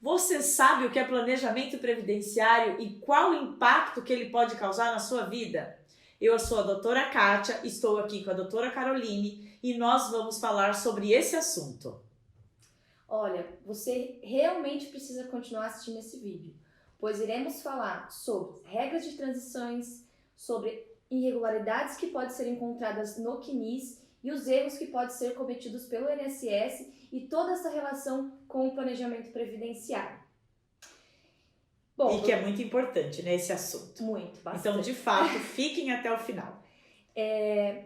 Você sabe o que é planejamento previdenciário e qual o impacto que ele pode causar na sua vida? Eu sou a doutora Kátia, estou aqui com a doutora Caroline e nós vamos falar sobre esse assunto. Olha, você realmente precisa continuar assistindo esse vídeo, pois iremos falar sobre regras de transições, sobre irregularidades que podem ser encontradas no CNIS e os erros que podem ser cometidos pelo INSS e toda essa relação com o planejamento previdenciário. Bom, e que é muito importante, né, esse assunto. Muito, bastante. Então, de fato, fiquem até o final.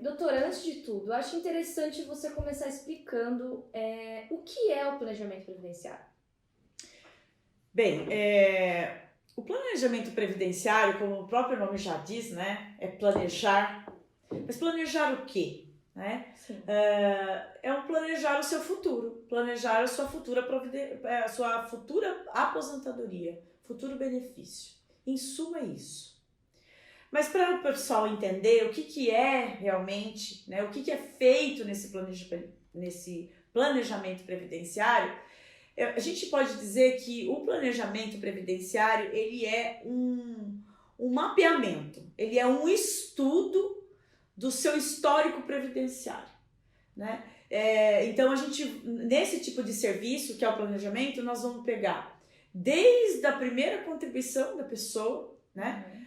Doutora, antes de tudo, eu acho interessante você começar explicando o que é o planejamento previdenciário. Bem, o planejamento previdenciário, como o próprio nome já diz, né, é planejar. Mas planejar o quê? Né? É um planejar o seu futuro, planejar a sua futura aposentadoria, futuro benefício. Em suma, é isso. Mas para o pessoal entender o que é realmente, né, o que é feito nesse planejamento previdenciário, a gente pode dizer que o planejamento previdenciário ele é um mapeamento, ele é um estudo do seu histórico previdenciário, né? Então, nesse tipo de serviço, que é o planejamento, nós vamos pegar desde a primeira contribuição da pessoa, né?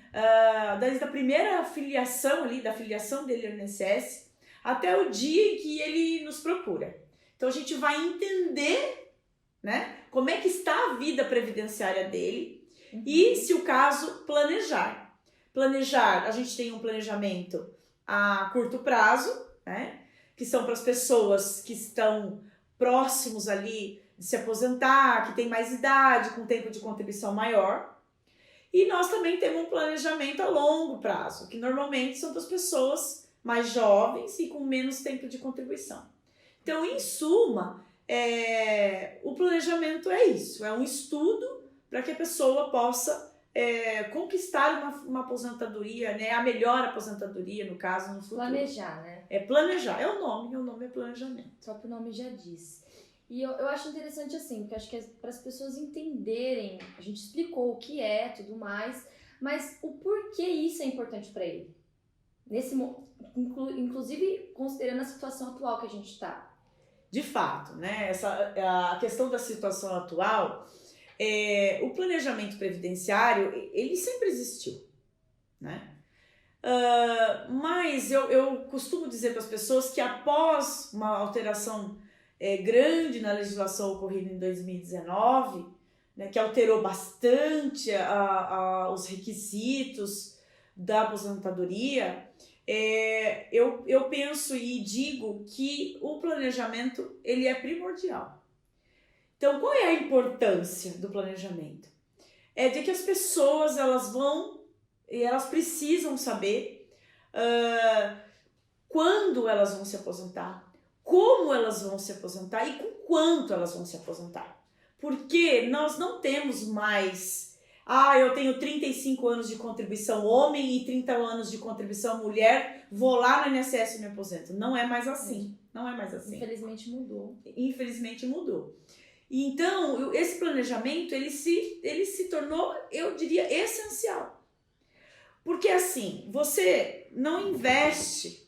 Desde a primeira filiação ali, da filiação dele ao INSS, até o dia em que ele nos procura. Então, a gente vai entender, né, como é que está a vida previdenciária dele e, se o caso, planejar. Planejar, a gente tem um planejamento a curto prazo, né, que são para as pessoas que estão próximos ali de se aposentar, que tem mais idade, com tempo de contribuição maior. E nós também temos um planejamento a longo prazo, que normalmente são para as pessoas mais jovens e com menos tempo de contribuição. Então, em suma, o planejamento é isso, é um estudo para que a pessoa possa conquistar uma aposentadoria, né, a melhor aposentadoria, no caso, no futuro. Planejar, né? Planejar, o nome é planejamento. O próprio nome já diz. E eu acho interessante assim, porque acho que para as pessoas entenderem, a gente explicou o que é, tudo mais, mas o porquê isso é importante para ele. Inclusive, considerando a situação atual que a gente está. De fato, né? A questão da situação atual, o planejamento previdenciário, ele sempre existiu, né? Mas eu costumo dizer para as pessoas que após uma alteração grande na legislação ocorrida em 2019, né, que alterou bastante os requisitos da aposentadoria, eu penso e digo que o planejamento ele é primordial. Então, qual é a importância do planejamento? É de que as pessoas elas precisam saber quando elas vão se aposentar, como elas vão se aposentar e com quanto elas vão se aposentar. Porque nós não temos mais, eu tenho 35 anos de contribuição homem e 30 anos de contribuição mulher, vou lá no INSS e me aposento. Não é mais assim, não é mais assim. Infelizmente mudou. Infelizmente mudou. Então, esse planejamento, ele se tornou, eu diria, essencial. Porque assim, você não investe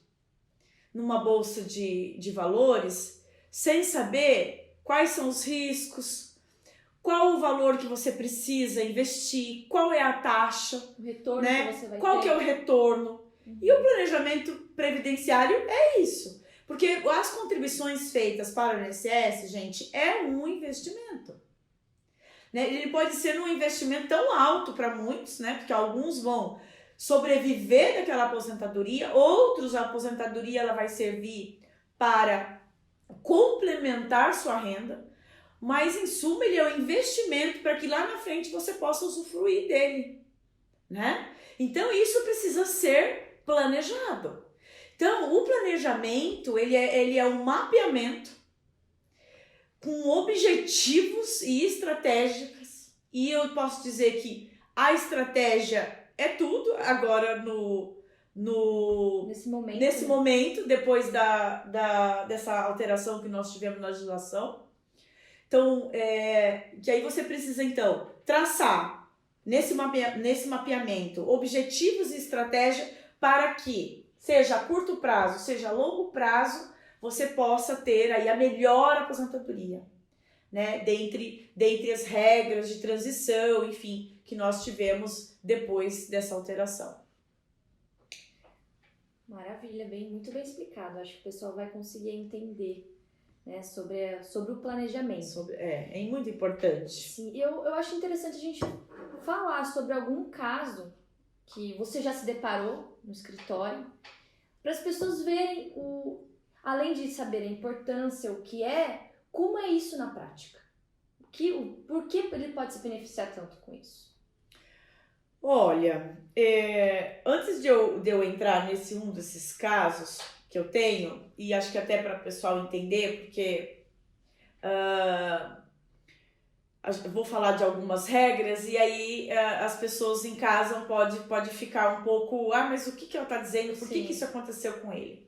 numa bolsa de valores sem saber quais são os riscos, qual o valor que você precisa investir, qual é a taxa, o retorno, né? Que você vai qual ter. Que é o retorno. E o planejamento previdenciário é isso. Porque as contribuições feitas para o INSS, gente, é um investimento. Né? Ele pode ser um investimento tão alto para muitos, né? Porque alguns vão sobreviver daquela aposentadoria, outros a aposentadoria ela vai servir para complementar sua renda, mas em suma ele é um investimento para que lá na frente você possa usufruir dele, né? Então isso precisa ser planejado. Então o planejamento ele é um mapeamento com objetivos e estratégias, e eu posso dizer que a estratégia é tudo agora nesse momento, depois dessa alteração que nós tivemos na legislação. Então, que aí você precisa, então, traçar nesse mapeamento objetivos e estratégia para que, seja a curto prazo, seja a longo prazo, você possa ter aí a melhor aposentadoria, né? Dentre as regras de transição, enfim, que nós tivemos depois dessa alteração. Maravilha, muito bem explicado. Acho que o pessoal vai conseguir entender, né, sobre o planejamento. É muito importante. Sim, eu acho interessante a gente falar sobre algum caso que você já se deparou no escritório, para as pessoas verem, além de saber a importância, o que é, como é isso na prática. Por que ele pode se beneficiar tanto com isso? Olha, antes de eu entrar um desses casos que eu tenho, e acho que até para o pessoal entender, porque eu vou falar de algumas regras e aí as pessoas em casa pode ficar um pouco, mas o que ela está dizendo, por que isso aconteceu com ele?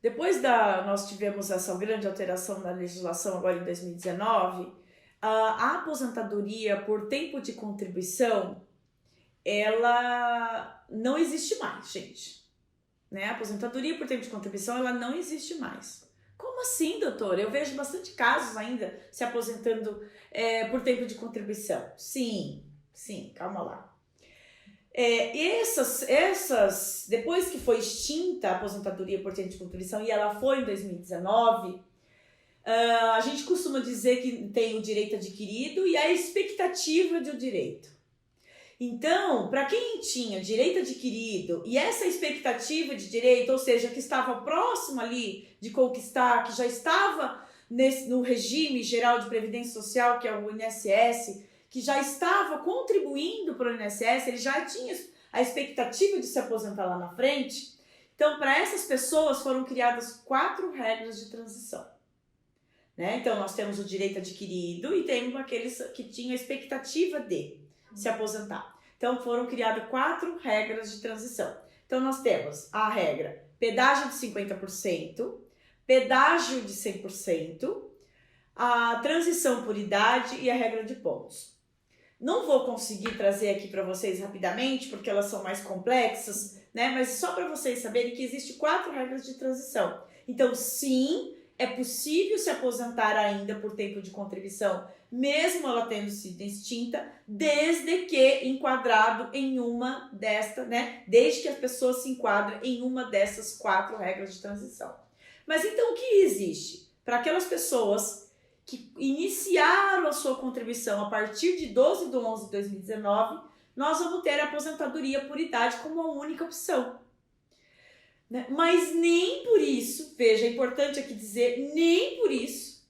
Depois nós tivemos essa grande alteração na legislação agora em 2019, a aposentadoria por tempo de contribuição, ela não existe mais, gente. Né? A aposentadoria por tempo de contribuição, ela não existe mais. Como assim, doutor? Eu vejo bastante casos ainda se aposentando por tempo de contribuição. Sim, calma lá. Depois que foi extinta a aposentadoria por tempo de contribuição, e ela foi em 2019, a gente costuma dizer que tem o direito adquirido e a expectativa de um direito. Então, para quem tinha direito adquirido e essa expectativa de direito, ou seja, que estava próximo ali de conquistar, que já estava no regime geral de previdência social, que é o INSS, que já estava contribuindo para o INSS, ele já tinha a expectativa de se aposentar lá na frente. Então, para essas pessoas foram criadas 4 regras de transição. Né? Então, nós temos o direito adquirido e temos aqueles que tinham a expectativa de se aposentar. Então, foram criadas 4 regras de transição. Então, nós temos a regra pedágio de 50%, pedágio de 100%, a transição por idade e a regra de pontos. Não vou conseguir trazer aqui para vocês rapidamente, porque elas são mais complexas, né? Mas só para vocês saberem que existem 4 regras de transição. Então, sim, é possível se aposentar ainda por tempo de contribuição, mesmo ela tendo sido extinta, desde que enquadrado em uma destas, né? Desde que a pessoa se enquadra em uma dessas 4 regras de transição. Mas então o que existe? Para aquelas pessoas que iniciaram a sua contribuição a partir de 12/11/2019, nós vamos ter a aposentadoria por idade como a única opção. Né? Mas nem por isso, veja, é importante aqui dizer, nem por isso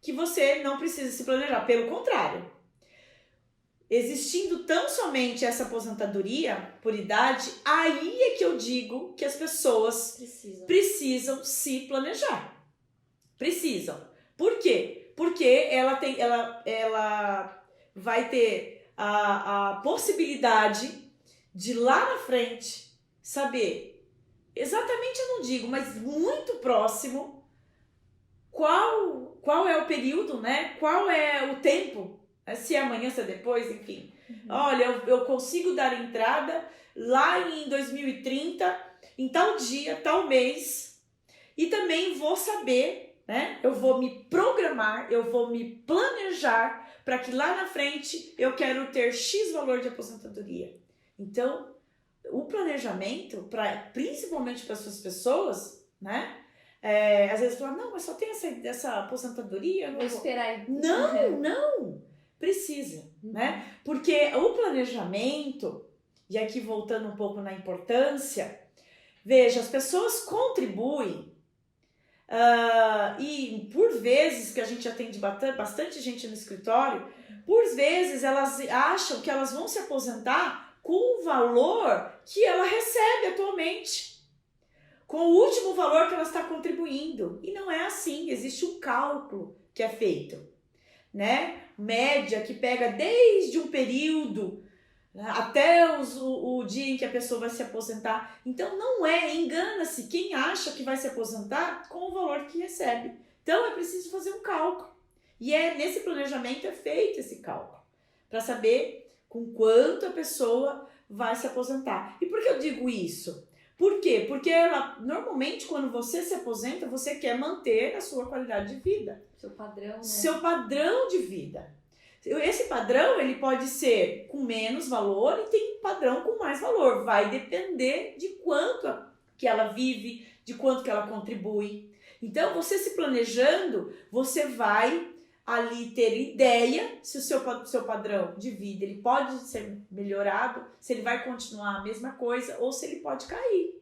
que você não precisa se planejar. Pelo contrário, existindo tão somente essa aposentadoria por idade, aí é que eu digo que as pessoas precisam se planejar. Precisam. Por quê? Porque ela vai ter a possibilidade de lá na frente saber, exatamente eu não digo, mas muito próximo, qual é o período, né? Qual é o tempo, se é amanhã, se é depois, enfim. Olha, eu consigo dar entrada lá em 2030, em tal dia, tal mês, e também vou saber, né? Eu vou me programar, eu vou me planejar para que lá na frente eu quero ter X valor de aposentadoria. Então, o planejamento, principalmente para essas pessoas, né? Às vezes falam, não, mas só tem essa aposentadoria. Vou esperar aí. Não, precisa, né? Porque o planejamento, e aqui voltando um pouco na importância, veja, as pessoas contribuem. E por vezes, que a gente atende bastante gente no escritório, por vezes elas acham que elas vão se aposentar com o valor que ela recebe atualmente, com o último valor que ela está contribuindo. E não é assim, existe um cálculo que é feito, né? Média que pega desde um período até o dia em que a pessoa vai se aposentar. Então não engana-se quem acha que vai se aposentar com o valor que recebe, Então, é preciso fazer um cálculo. E nesse planejamento é feito esse cálculo, para saber com quanto a pessoa vai se aposentar. E por que eu digo isso? Por quê? Porque normalmente, quando você se aposenta, você quer manter a sua qualidade de vida. Seu padrão, né? Seu padrão de vida. Esse padrão, ele pode ser com menos valor e tem um padrão com mais valor. Vai depender de quanto que ela vive, de quanto que ela contribui. Então, você se planejando, você vai ali ter ideia se o seu padrão de vida ele pode ser melhorado, se ele vai continuar a mesma coisa ou se ele pode cair.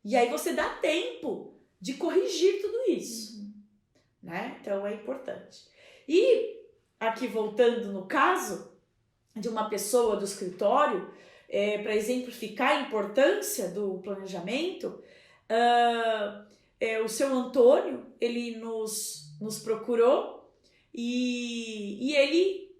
E aí você dá tempo de corrigir tudo isso. Né? Então, é importante. E aqui voltando no caso de uma pessoa do escritório, para exemplificar a importância do planejamento, o seu Antônio, ele nos procurou e ele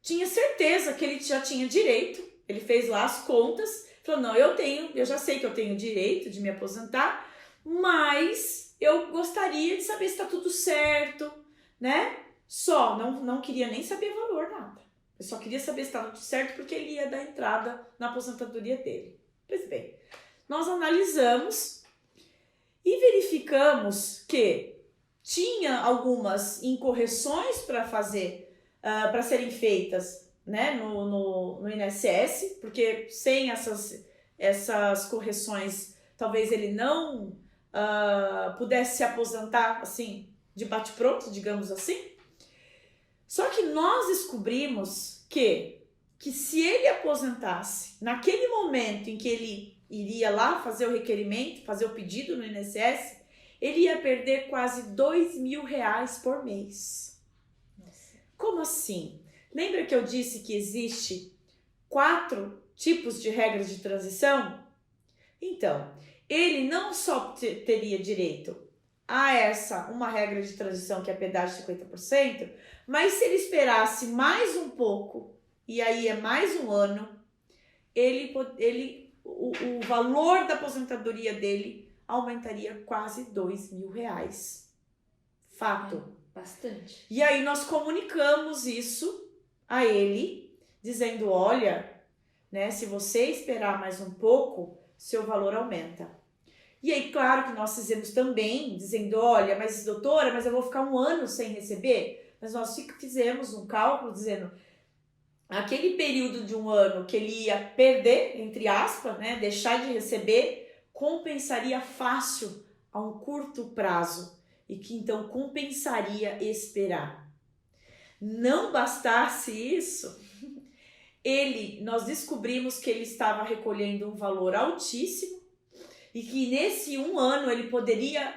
tinha certeza que ele já tinha direito, ele fez lá as contas, falou, não, eu já sei que eu tenho direito de me aposentar, mas eu gostaria de saber se está tudo certo, né? Só, não queria nem saber valor, nada. Eu só queria saber se estava tudo certo porque ele ia dar entrada na aposentadoria dele. Pois bem, nós analisamos e verificamos que tinha algumas incorreções para fazer, para serem feitas, né, no INSS, porque sem essas correções, talvez ele não pudesse se aposentar assim, de bate-pronto, digamos assim. Só que nós descobrimos que se ele aposentasse naquele momento em que ele iria lá fazer o requerimento, fazer o pedido no INSS, ele ia perder quase R$2.000 por mês. Nossa. Como assim? Lembra que eu disse que existe 4 tipos de regras de transição? Então, ele não só teria direito a uma regra de transição que é pedágio de 50%, mas se ele esperasse mais um pouco, e aí é mais um ano, o valor da aposentadoria dele aumentaria quase R$2.000. Fato. Bastante. E aí nós comunicamos isso a ele, dizendo, olha, né, se você esperar mais um pouco, seu valor aumenta. E aí, claro que nós fizemos também, dizendo, olha, mas doutora, mas eu vou ficar um ano sem receber. Mas nós fizemos um cálculo dizendo, aquele período de um ano que ele ia perder, entre aspas, né, deixar de receber, compensaria fácil a um curto prazo. E que então compensaria esperar. Não bastasse isso, nós descobrimos que ele estava recolhendo um valor altíssimo, e que nesse um ano ele poderia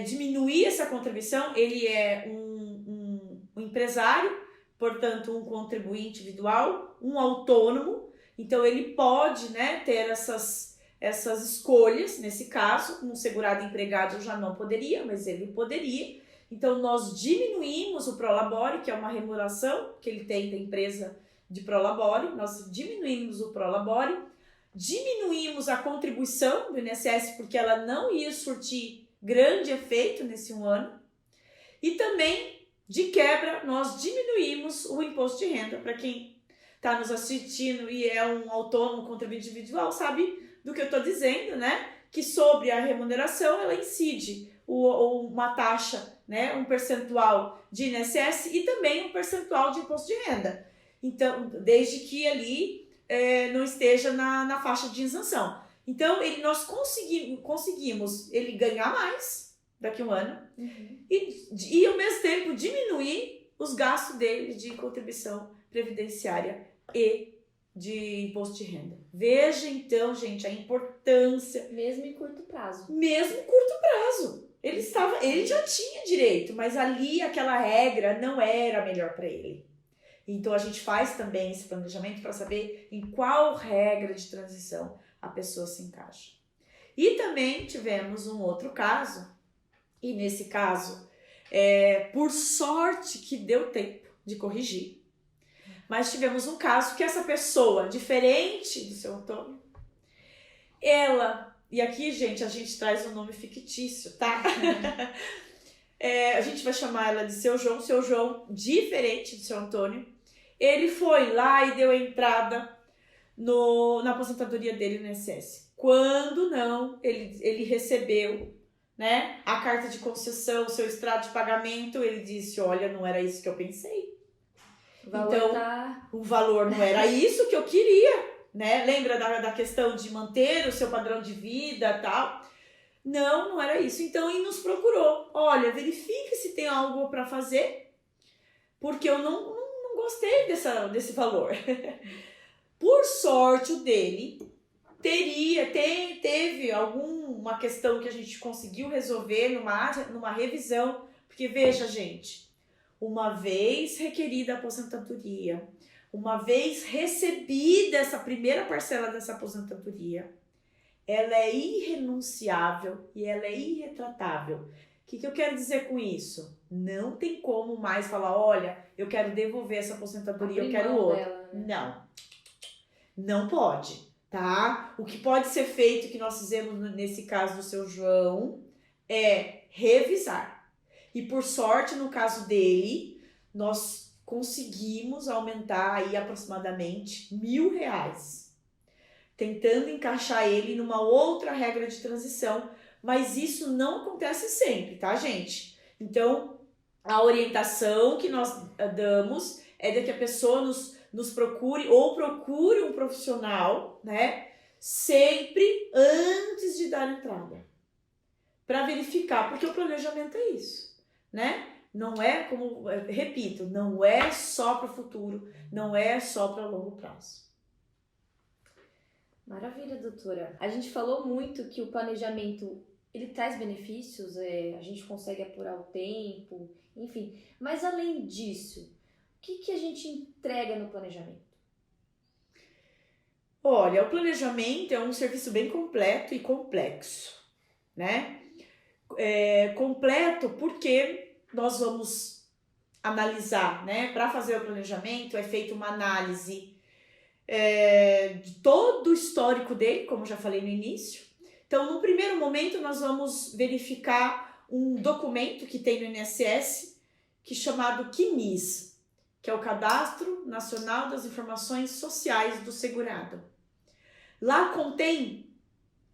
diminuir essa contribuição. Ele é um empresário, portanto um contribuinte individual, um autônomo, então ele pode, né, ter essas escolhas. Nesse caso, um segurado empregado já não poderia, mas ele poderia. Então nós diminuímos o Prolabore, que é uma remuneração que ele tem da empresa de Prolabore, nós diminuímos o Prolabore, diminuímos a contribuição do INSS porque ela não ia surtir grande efeito nesse um ano, e também, de quebra, nós diminuímos o imposto de renda. Para quem está nos assistindo e é um autônomo, contribuinte individual, sabe do que eu estou dizendo, né? Que sobre a remuneração ela incide uma taxa, né? Um percentual de INSS e também um percentual de imposto de renda. Então, desde que ali não esteja na faixa de isenção. Então, nós conseguimos ele ganhar mais daqui a um ano, e ao mesmo tempo diminuir os gastos dele de contribuição previdenciária e de imposto de renda. Veja então, gente, a importância. Mesmo em curto prazo. Mesmo curto prazo. Ele já tinha direito, mas ali aquela regra não era a melhor para ele. Então a gente faz também esse planejamento para saber em qual regra de transição a pessoa se encaixa. E também tivemos um outro caso, e nesse caso, por sorte que deu tempo de corrigir, mas tivemos um caso que essa pessoa, diferente do seu Antônio, e aqui, gente, a gente traz um nome fictício, tá? a gente vai chamar ela de seu João, diferente do seu Antônio, ele foi lá e deu a entrada na aposentadoria dele no INSS. Quando não, ele recebeu, né, a carta de concessão, o seu extrato de pagamento, ele disse, olha, não era isso que eu pensei. O valor não era isso que eu queria, né? Lembra da questão de manter o seu padrão de vida e tal? Não era isso. Então, ele nos procurou. Olha, verifique se tem algo para fazer, porque eu não gostei desse valor. Por sorte, o dele teve alguma questão que a gente conseguiu resolver numa revisão, porque veja, gente, uma vez requerida a aposentadoria, uma vez recebida essa primeira parcela dessa aposentadoria, ela é irrenunciável e ela é irretratável. O que eu quero dizer com isso? Não tem como mais falar, olha, eu quero devolver essa aposentadoria, eu quero outra. Dela, né? Não pode, tá? O que pode ser feito, que nós fizemos nesse caso do seu João, é revisar. E por sorte, no caso dele, nós conseguimos aumentar aí aproximadamente R$1.000, tentando encaixar ele numa outra regra de transição, mas isso não acontece sempre, tá, gente? Então, a orientação que nós damos é de que a pessoa nos procure ou procure um profissional, né, sempre antes de dar entrada, para verificar, porque o planejamento é isso, né? Não é, como repito, não é só para o futuro, não é só para longo prazo. Maravilha, doutora. A gente falou muito que o planejamento, ele traz benefícios, a gente consegue apurar o tempo, enfim. Mas além disso, o que a gente entrega no planejamento? Olha, o planejamento é um serviço bem completo e complexo, né? Completo porque nós vamos analisar, né? Para fazer o planejamento é feita uma análise de todo o histórico dele, como já falei no início. Então, no primeiro momento, nós vamos verificar um documento que tem no INSS, que é chamado CNIS, que é o Cadastro Nacional das Informações Sociais do Segurado. Lá contém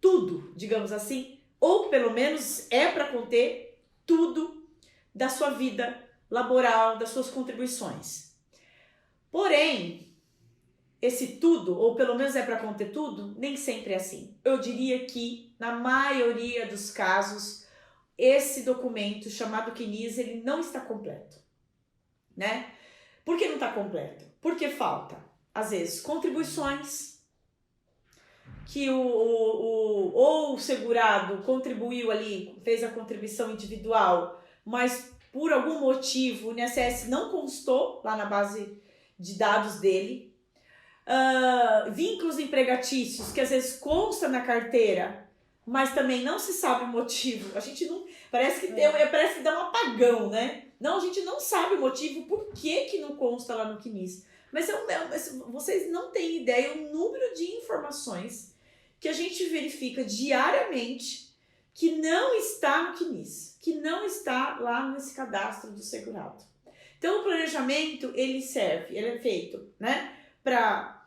tudo, digamos assim, ou pelo menos é para conter tudo da sua vida laboral, das suas contribuições. Porém, esse tudo, ou pelo menos é para conter tudo, nem sempre é assim. Eu diria que, na maioria dos casos, esse documento chamado CNIS, ele não está completo, né? Por que não está completo? Porque falta, às vezes, contribuições que ou o segurado contribuiu ali, fez a contribuição individual, mas por algum motivo o INSS não constou lá na base de dados dele. Vínculos empregatícios que às vezes consta na carteira, mas também não se sabe o motivo. A gente não. Parece que dá um apagão, né? Não, a gente não sabe o motivo, por que não consta lá no CNIS. Mas vocês não têm ideia o número de informações que a gente verifica diariamente que não está no CNIS, que não está lá nesse cadastro do segurado. Então, o planejamento, ele é feito, né, para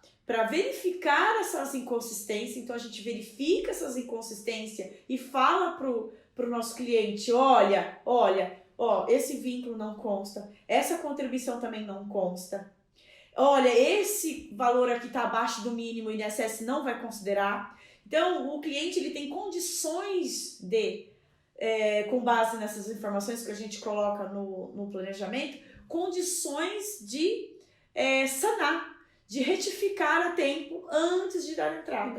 verificar essas inconsistências. Então, a gente verifica essas inconsistências e fala pro nosso cliente, olha, esse vínculo não consta, essa contribuição também não consta. Olha, esse valor aqui está abaixo do mínimo, o INSS não vai considerar. Então, o cliente ele tem condições de, com base nessas informações que a gente coloca no planejamento, condições de sanar, de retificar a tempo antes de dar entrada.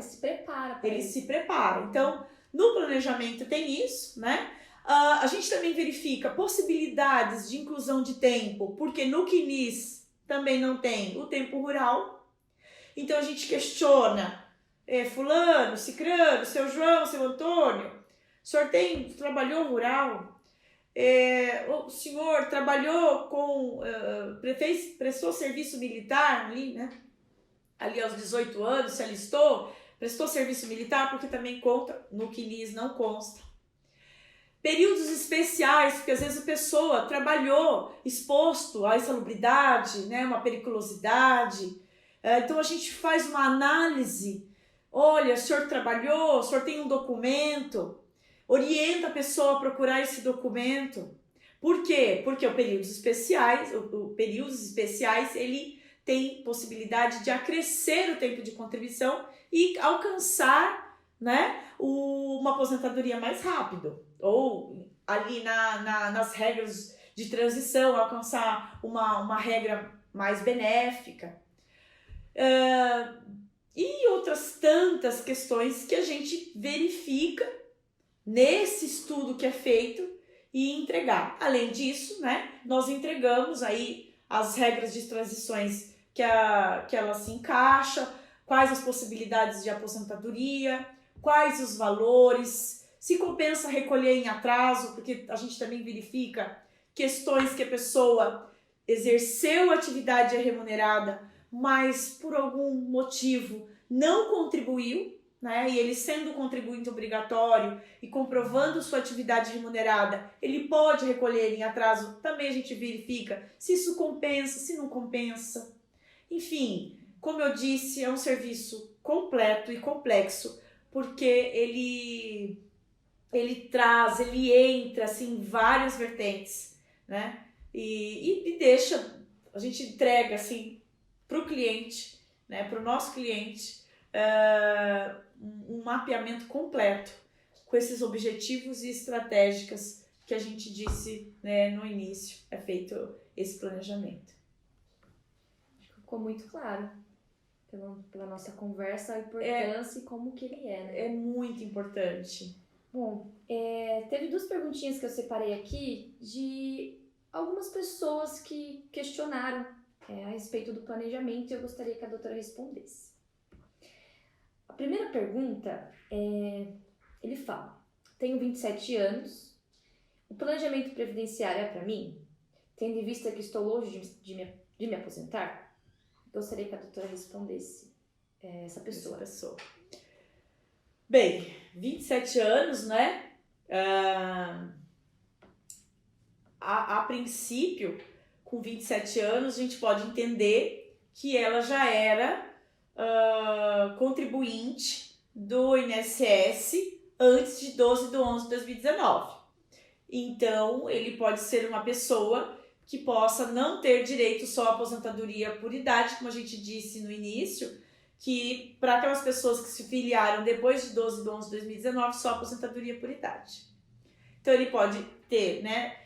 Ele se prepara. Então, no planejamento tem isso, né? A gente também verifica possibilidades de inclusão de tempo, porque no CNIS também não tem o tempo rural. Então, a gente questiona, fulano, cicrano, seu João, seu Antônio, o senhor trabalhou rural? O senhor trabalhou prestou serviço militar ali, né? Ali aos 18 anos, se alistou, prestou serviço militar, porque também conta, no CNIS não consta. Períodos especiais, porque às vezes a pessoa trabalhou exposto à insalubridade, né, uma periculosidade. Então a gente faz uma análise. Olha, o senhor trabalhou, o senhor tem um documento, orienta a pessoa a procurar esse documento. Por quê? Porque o períodos especiais, ele tem possibilidade de acrescer o tempo de contribuição e alcançar, né, uma aposentadoria mais rápido. Ou ali nas regras de transição, alcançar uma regra mais benéfica. E outras tantas questões que a gente verifica nesse estudo que é feito e entregar. Além disso, né, nós entregamos aí as regras de transições que ela se encaixa, quais as possibilidades de aposentadoria, quais os valores, se compensa recolher em atraso, porque a gente também verifica questões que a pessoa exerceu atividade remunerada, mas por algum motivo não contribuiu, né? E ele sendo contribuinte obrigatório e comprovando sua atividade remunerada, ele pode recolher em atraso. Também a gente verifica se isso compensa, se não compensa. Enfim, como eu disse, é um serviço completo e complexo, porque ele entra assim, em várias vertentes, né? E deixa, a gente entrega assim para o cliente, né? Para o nosso cliente, um mapeamento completo com esses objetivos e estratégicas que a gente disse, né, no início, é feito esse planejamento. Ficou muito claro pela nossa conversa a importância e como que ele é, né? É muito importante. Bom, teve 2 perguntinhas que eu separei aqui de algumas pessoas que questionaram a respeito do planejamento e eu gostaria que a doutora respondesse. A primeira pergunta ele fala: tenho 27 anos, o planejamento previdenciário é para mim, tendo em vista que estou longe de me aposentar? Gostaria que a doutora respondesse essa pessoa. Bem, 27 anos, né? A princípio, com 27 anos, a gente pode entender que ela já era contribuinte do INSS antes de 12/11/2019. Então, ele pode ser uma pessoa que possa não ter direito só à aposentadoria por idade, como a gente disse no início, que para aquelas pessoas que se filiaram depois de 12/11/2019, só aposentadoria por idade. Então, ele pode ter, né,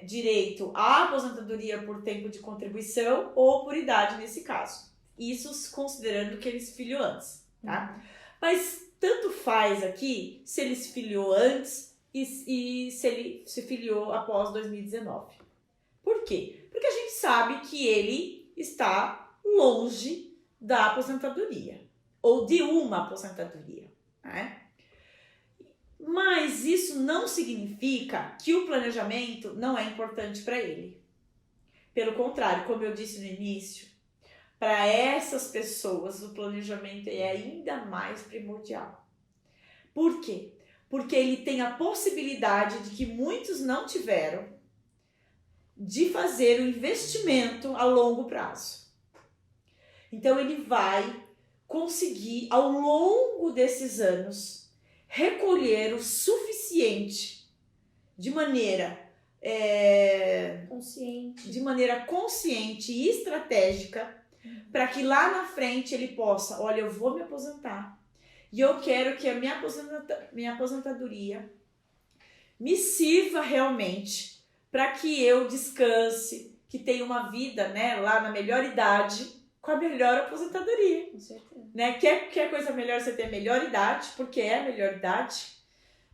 direito à aposentadoria por tempo de contribuição ou por idade nesse caso. Isso considerando que ele se filiou antes, tá? Mas tanto faz aqui se ele se filiou antes e se ele se filiou após 2019. Por quê? Porque a gente sabe que ele está longe da aposentadoria ou de uma aposentadoria, né? Mas isso não significa que o planejamento não é importante para ele. Pelo contrário, como eu disse no início, para essas pessoas o planejamento é ainda mais primordial. Por quê? Porque ele tem a possibilidade de que muitos não tiveram de fazer um investimento a longo prazo. Então ele vai conseguir ao longo desses anos recolher o suficiente de maneira consciente e estratégica para que lá na frente ele possa, olha, eu vou me aposentar e eu quero que a minha aposentadoria me sirva realmente para que eu descanse, que tenha uma vida, né, lá na melhor idade, com a melhor aposentadoria. Com certeza. Né? Quer coisa melhor você ter a melhor idade, porque é a melhor idade,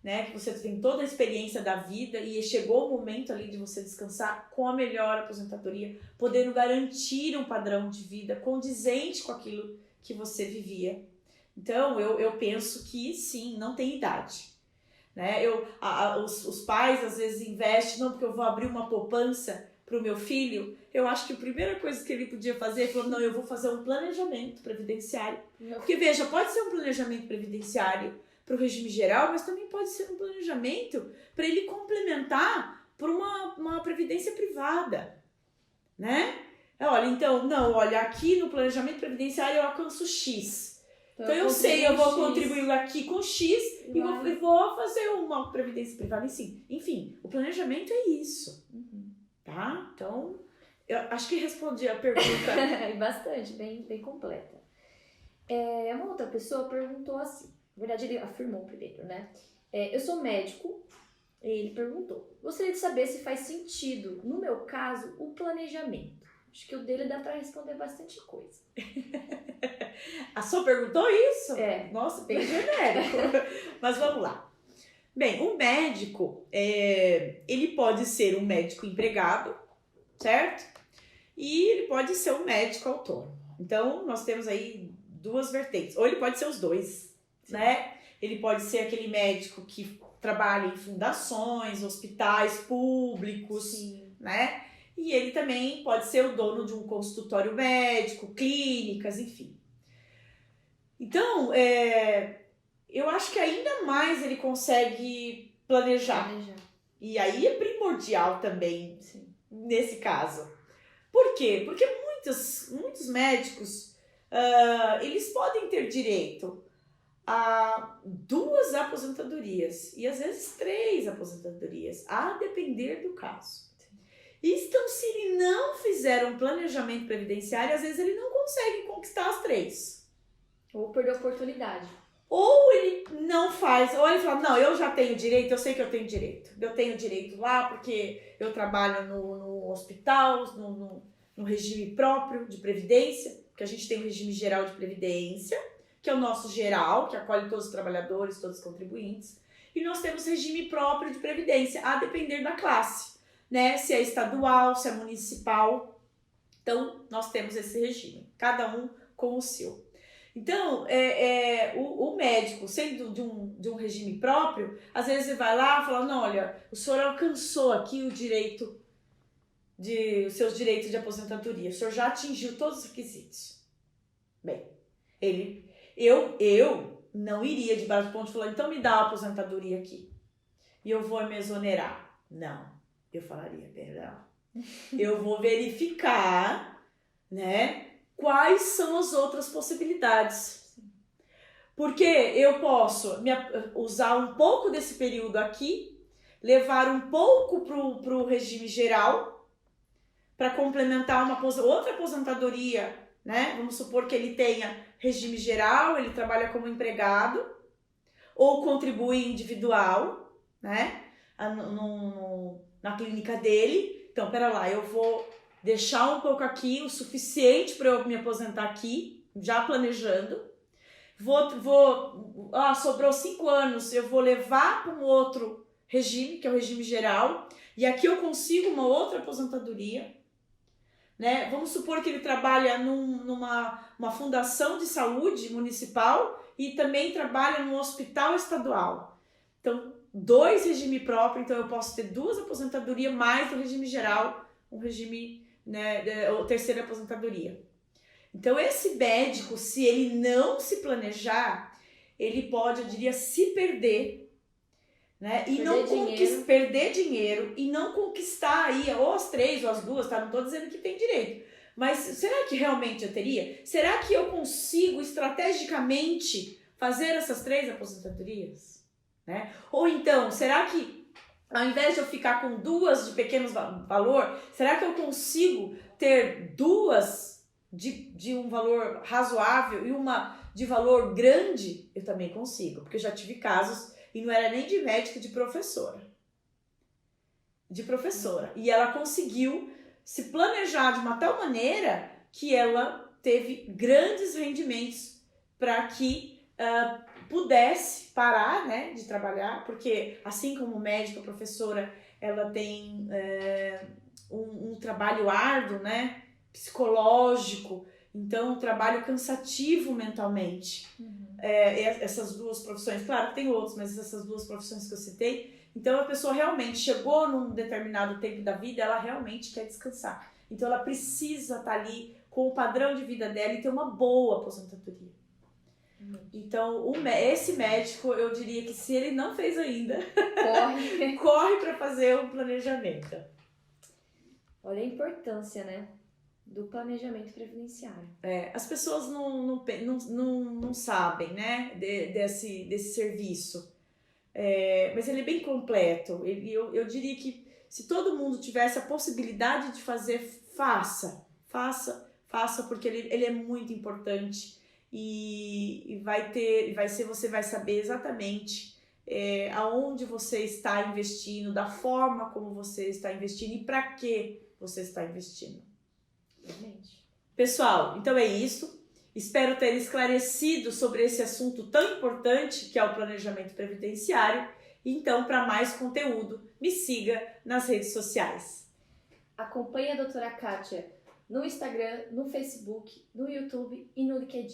né? Que você tem toda a experiência da vida e chegou o momento ali de você descansar com a melhor aposentadoria, podendo garantir um padrão de vida condizente com aquilo que você vivia. Então, eu penso que sim, não tem idade. Né? Os pais às vezes investem, não, porque eu vou abrir uma poupança para o meu filho. Eu acho que a primeira coisa que ele podia fazer é falar, não, eu vou fazer um planejamento previdenciário. Porque veja, pode ser um planejamento previdenciário para o regime geral, mas também pode ser um planejamento para ele complementar por uma previdência privada, né? Olha, então, não, olha, aqui no planejamento previdenciário eu alcanço X. Então eu sei, eu vou contribuir aqui com X e vou fazer uma previdência privada, enfim, o planejamento é isso, tá? Então, eu acho que respondi a pergunta. Bastante, bem completa. Uma outra pessoa perguntou assim, na verdade ele afirmou primeiro, né? Eu sou médico, e ele perguntou, gostaria de saber se faz sentido, no meu caso, o planejamento. Acho que o dele dá para responder bastante coisa. A sua perguntou isso? É. Nossa, bem genérico. Mas vamos lá. Bem, o médico, ele pode ser um médico empregado, certo? E ele pode ser um médico autônomo. Então, nós temos aí duas vertentes. Ou ele pode ser os dois, né? Ele pode ser aquele médico que trabalha em fundações, hospitais públicos, né? E ele também pode ser o dono de um consultório médico, clínicas, enfim. Então, eu acho que ainda mais ele consegue planejar. E aí é primordial também, nesse caso. Por quê? Porque muitos médicos, eles podem ter direito a 2 aposentadorias e às vezes 3 aposentadorias, a depender do caso. Então, se ele não fizer um planejamento previdenciário, às vezes ele não consegue conquistar as 3. Ou perder a oportunidade. Ou ele não faz, ou ele fala, não, eu já tenho direito, eu sei que eu tenho direito. Eu tenho direito lá porque eu trabalho no hospital, no regime próprio de previdência, porque a gente tem o regime geral de previdência, que é o nosso geral, que acolhe todos os trabalhadores, todos os contribuintes. E nós temos regime próprio de previdência, a depender da classe, né? Se é estadual, se é municipal. Então, nós temos esse regime, cada um com o seu. Então, o médico, sendo de um regime próprio, às vezes ele vai lá e fala, não, olha, o senhor alcançou aqui os seus direitos de aposentadoria, o senhor já atingiu todos os requisitos. Bem, eu não iria de baixo ponto e falar, então me dá a aposentadoria aqui e eu vou me exonerar. Não, eu falaria, perdão, eu vou verificar, né, quais são as outras possibilidades. Porque eu posso usar um pouco desse período aqui, levar um pouco para o regime geral, para complementar outra aposentadoria, né? Vamos supor que ele tenha regime geral, ele trabalha como empregado, ou contribui individual, né? Na clínica dele. Então, pera lá, eu vou deixar um pouco aqui, o suficiente para eu me aposentar aqui, já planejando. Sobrou 5 anos, eu vou levar para um outro regime, que é o regime geral, e aqui eu consigo uma outra aposentadoria, né? Vamos supor que ele trabalha numa fundação de saúde municipal e também trabalha num hospital estadual. Então, 2 regime próprio, então eu posso ter 2 aposentadorias mais do regime geral, um regime, né, ou terceira aposentadoria. Então, esse médico, se ele não se planejar, ele pode, eu diria, se perder, né? E perder dinheiro e não conquistar aí, ou as 3 ou as 2, tá? Não tô dizendo que tem direito. Mas será que realmente eu teria? Será que eu consigo estrategicamente fazer essas 3 aposentadorias? Né? Ou então, será que ao invés de eu ficar com 2 de pequeno valor, será que eu consigo ter 2 de um valor razoável e uma de valor grande? Eu também consigo, porque eu já tive casos, e não era nem de médico, de professora. E ela conseguiu se planejar de uma tal maneira que ela teve grandes rendimentos para que pudesse parar, né, de trabalhar, porque assim como médica, professora, ela tem um trabalho árduo, né, psicológico, então um trabalho cansativo mentalmente. Essas 2 profissões, claro que tem outros, mas essas 2 profissões que eu citei, então a pessoa realmente chegou num determinado tempo da vida, ela realmente quer descansar. Então ela precisa estar ali com o padrão de vida dela e ter uma boa aposentadoria. Então, esse médico, eu diria que se ele não fez ainda, Corre. corre para fazer um planejamento. Olha a importância, né, do planejamento previdenciário. As pessoas não sabem, né, desse serviço. Mas ele é bem completo. Eu diria que se todo mundo tivesse a possibilidade de fazer, faça, porque ele é muito importante e você vai saber exatamente aonde você está investindo, da forma como você está investindo e para que você está investindo. Realmente. Pessoal, então é isso. Espero ter esclarecido sobre esse assunto tão importante que é o planejamento previdenciário. Então, para mais conteúdo, me siga nas redes sociais. Acompanhe a doutora Kátia no Instagram, no Facebook, no YouTube e no LinkedIn.